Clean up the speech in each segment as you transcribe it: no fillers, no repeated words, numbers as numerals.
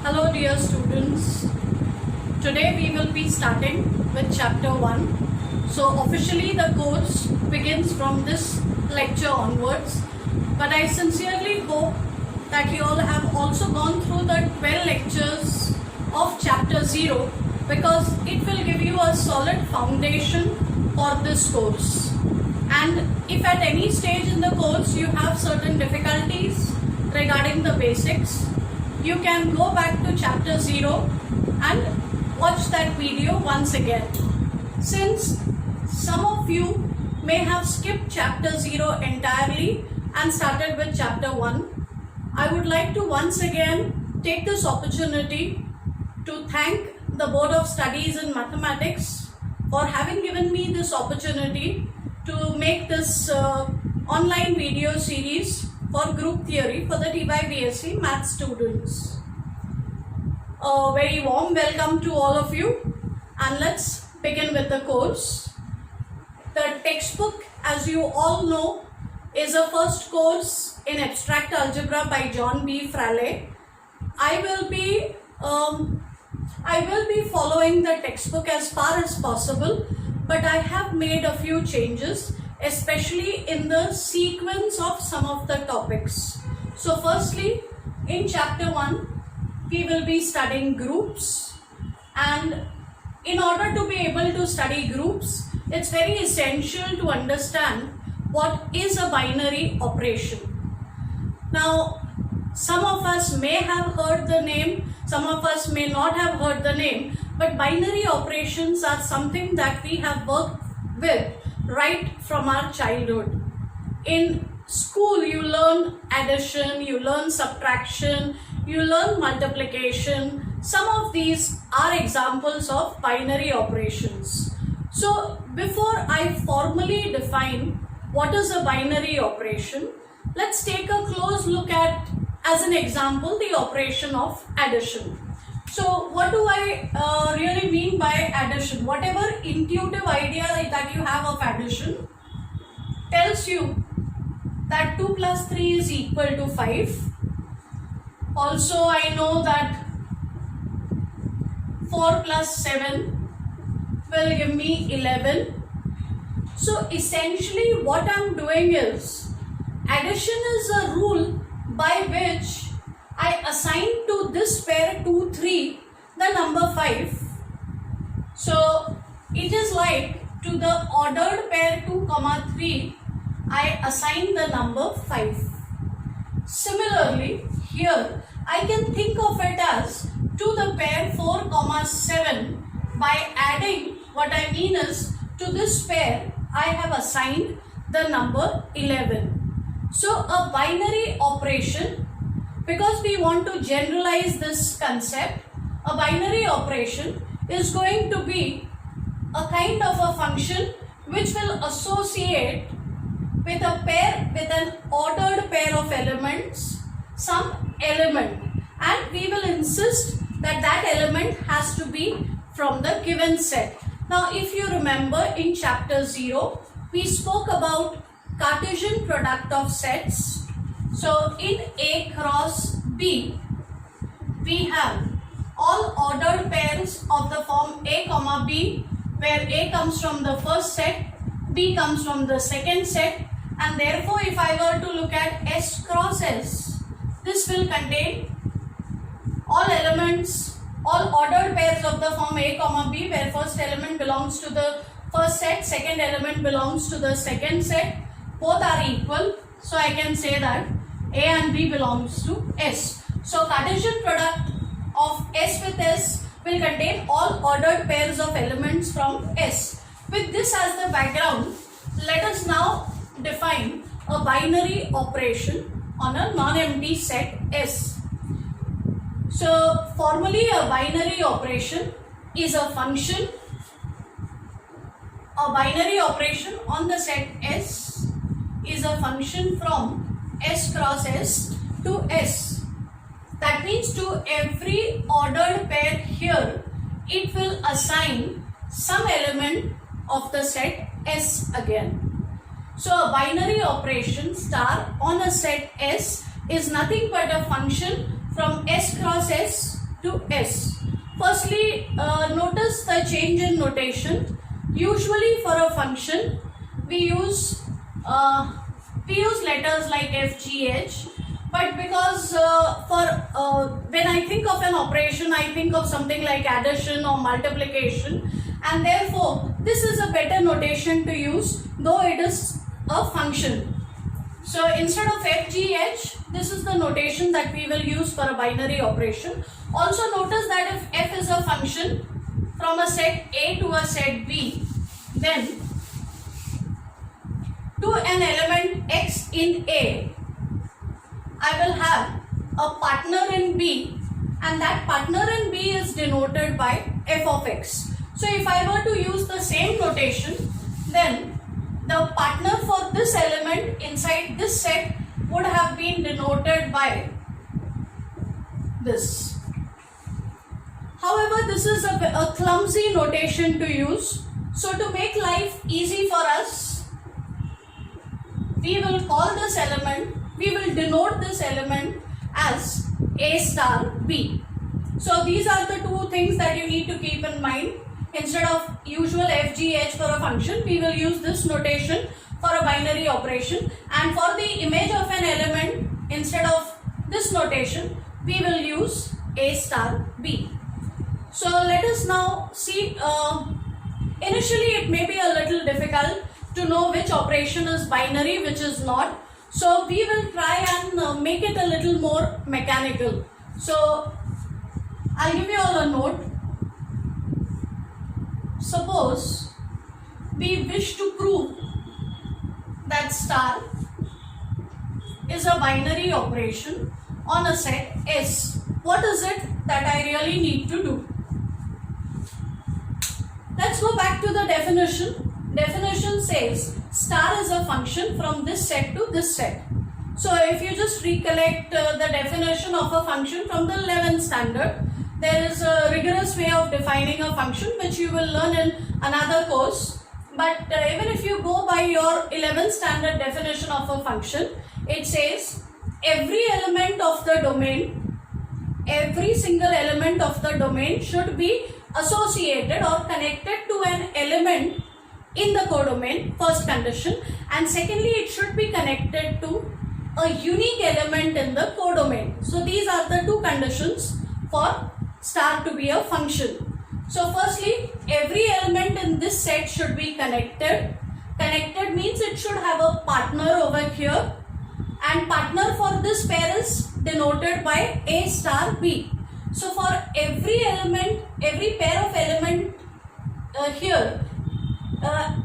Hello dear students, today we will be starting with chapter 1. So officially the course begins from this lecture onwards, but I sincerely hope that you all have also gone through the 12 lectures of chapter 0 because it will give you a solid foundation for this course. And if at any stage in the course you have certain difficulties regarding the basics, you can go back to chapter 0 and watch that video once again. Since some of you may have skipped chapter 0 entirely and started with chapter 1, I would like to once again take this opportunity to thank the Board of Studies in Mathematics for having given me this opportunity to make this online video series for group theory for the TYBSc Maths students. A very warm welcome to all of you, and let's begin with the course. The textbook, as you all know, is a first course in abstract algebra by John B. Fraley. I will be following the textbook as far as possible, but I have made a few changes, especially in the sequence of some of the topics. So firstly, in chapter 1, we will be studying groups, and in order to be able to study groups, it's very essential to understand what is a binary operation. Now, some of us may have heard the name, some of us may not have heard the name, but binary operations are something that we have worked with right from our childhood. In school, you learn addition, you learn subtraction, you learn multiplication. Some of these are examples of binary operations. So before I formally define what is a binary operation, let's take a close look at, as an example, the operation of addition. So what do I really mean by addition? Whatever intuitive idea that you have of addition tells you that 2 plus 3 is equal to 5. Also, I know that 4 plus 7 will give me 11. So essentially what I'm doing is, addition is a rule by which I assign to this pair 2, 3 the number 5. So it is like to the ordered pair 2, 3 I assign the number 5. Similarly, here I can think of it as to the pair 4, 7 by adding, what I mean is, to this pair I have assigned the number 11. So a binary operation, because we want to generalize this concept, a binary operation is going to be a kind of a function which will associate with a pair, with an ordered pair of elements, some element, and we will insist that that element has to be from the given set. Now if you remember, in chapter 0 we spoke about Cartesian product of sets. So in A cross B, we have all ordered pairs of the form A comma B, where A comes from the first set, B comes from the second set, and therefore if I were to look at S cross S, this will contain all elements, all ordered pairs of the form A comma B, where first element belongs to the first set, second element belongs to the second set, both are equal. So I can say that A and B belongs to S. So Cartesian product of S with S will contain all ordered pairs of elements from S. With this as the background, let us now define a binary operation on a non-empty set S. So formally, a binary operation is a function, a binary operation on the set S is a function from S cross S to S. That means to every ordered pair here, it will assign some element of the set S again. So a binary operation star on a set S is nothing but a function from S cross S to S. Firstly, notice the change in notation. Usually for a function, we use letters like F, G, H. But because when I think of an operation, I think of something like addition or multiplication, and therefore this is a better notation to use, though it is a function. So instead of F, G, H, this is the notation that we will use for a binary operation. Also notice that if F is a function from a set A to a set B, then to an element X in A, I will have a partner in B, and that partner in B is denoted by F of X. So if I were to use the same notation, then the partner for this element inside this set would have been denoted by this. However, this is a clumsy notation to use. So to make life easy for us, we will call this element, we will denote this element as A star B. So these are the two things that you need to keep in mind. Instead of usual F, G, H for a function, we will use this notation for a binary operation. And for the image of an element, instead of this notation, we will use A star B. So let us now see, initially it may be a little difficult to know which operation is binary, which is not. So we will try and make it a little more mechanical. So I'll give you all a note. Suppose we wish to prove that star is a binary operation on a set S. What is it that I really need to do? Let's go back to the definition. Definition says star is a function from this set to this set. So if you just recollect the definition of a function from the 11th standard, there is a rigorous way of defining a function which you will learn in another course. But even if you go by your 11th standard definition of a function, it says every element of the domain, every single element of the domain should be associated or connected to an element in the codomain, first condition, and secondly it should be connected to a unique element in the codomain. So these are the two conditions for star to be a function. So firstly, every element in this set should be connected. Connected means it should have a partner over here, and partner for this pair is denoted by A star B. So for every element, every pair of element here,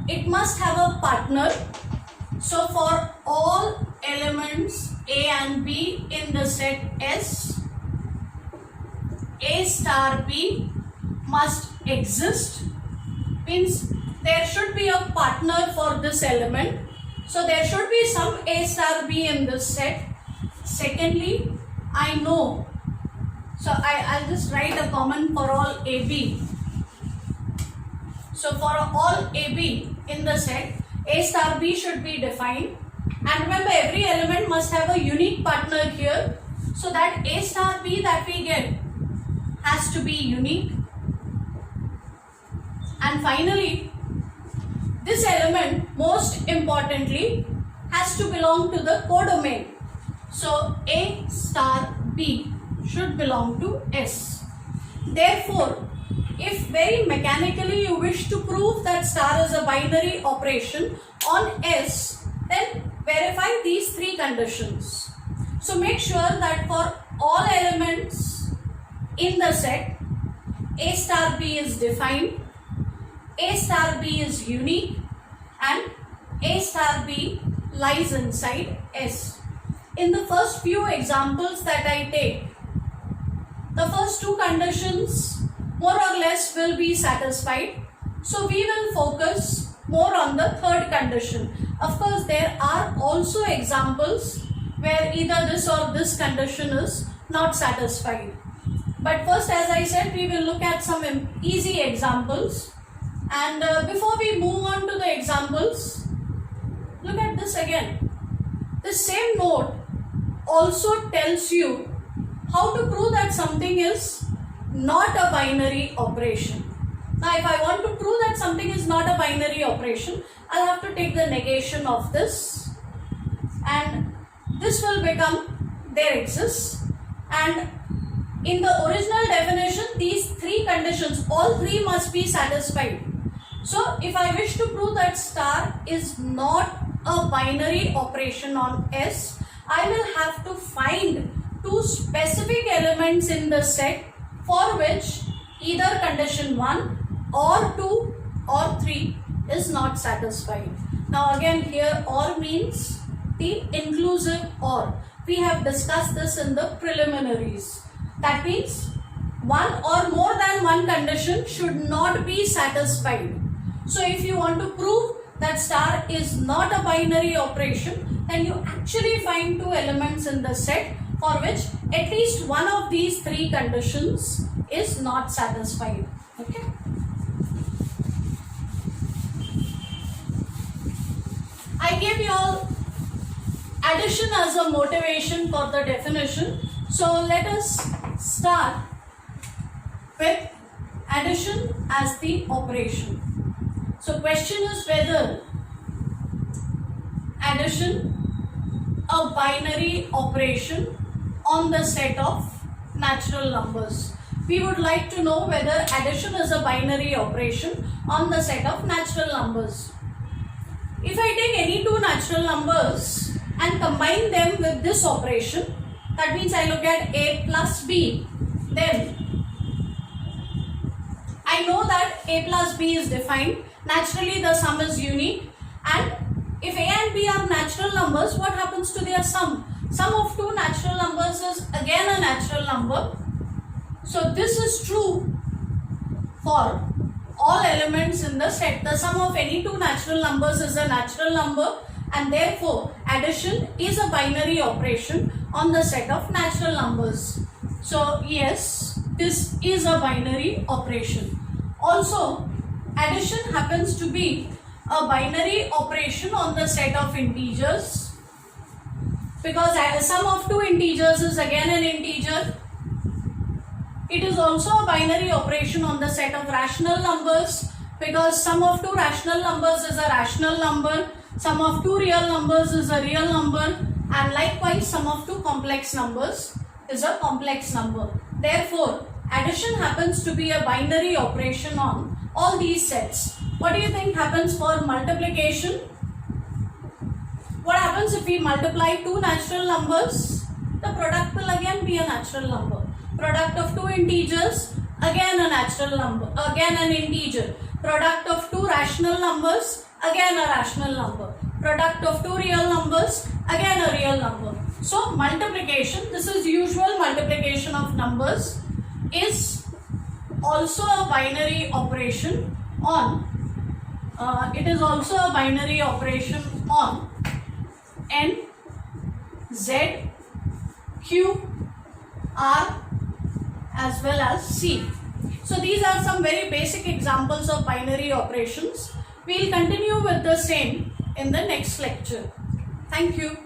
it must have a partner. So for all elements A and B in the set S, A star B must exist, means there should be a partner for this element. So there should be some A star B in this set. Secondly, I know, so I'll just write a common for all AB. So for all AB in the set, A star B should be defined. And remember, every element must have a unique partner here. So that A star B that we get has to be unique. And finally, this element, most importantly, has to belong to the codomain. So A star B should belong to S. Therefore, if very mechanically you wish to prove that star is a binary operation on S, then verify these three conditions. So make sure that for all elements in the set, A star B is defined, A star B is unique, and A star B lies inside S. In the first few examples that I take, the first two conditions more or less will be satisfied. So we will focus more on the third condition. Of course, there are also examples where either this or this condition is not satisfied. But first, as I said, we will look at some easy examples. And before we move on to the examples, look at this again. The same note also tells you how to prove that something is not a binary operation. Now if I want to prove that something is not a binary operation, I'll have to take the negation of this, and this will become there exists. And in the original definition, these three conditions, all three must be satisfied. So if I wish to prove that star is not a binary operation on S, I will have to find two specific elements in the set for which either condition 1 or 2 or 3 is not satisfied. Now again, here OR means the inclusive OR. We have discussed this in the preliminaries. That means one or more than one condition should not be satisfied. So if you want to prove that star is not a binary operation, then you actually find two elements in the set for which at least one of these three conditions is not satisfied. Okay. I gave you all addition as a motivation for the definition. So let us start with addition as the operation. So question is whether addition a binary operation on the set of natural numbers. We would like to know whether addition is a binary operation on the set of natural numbers. If I take any two natural numbers and combine them with this operation, that means I look at A plus B, then I know that A plus B is defined. Naturally the sum is unique, and if A and B are natural numbers, what happens to their sum? Sum of two natural numbers is again a natural number. So this is true for all elements in the set. The sum of any two natural numbers is a natural number, and therefore addition is a binary operation on the set of natural numbers. So yes, this is a binary operation. Also, addition happens to be a binary operation on the set of integers, because the sum of two integers is again an integer. It is also a binary operation on the set of rational numbers, because sum of two rational numbers is a rational number, sum of two real numbers is a real number, and likewise sum of two complex numbers is a complex number. Therefore, addition happens to be a binary operation on all these sets. What do you think happens for multiplication? What happens if we multiply two natural numbers? The product will again be a natural number. Product of two integers, again a natural number, again an integer. Product of two rational numbers, again a rational number. Product of two real numbers, again a real number. So multiplication, this is usual multiplication of numbers, is also a binary operation on N, Z, Q, R as well as C. So these are some very basic examples of binary operations. We will continue with the same in the next lecture. Thank you.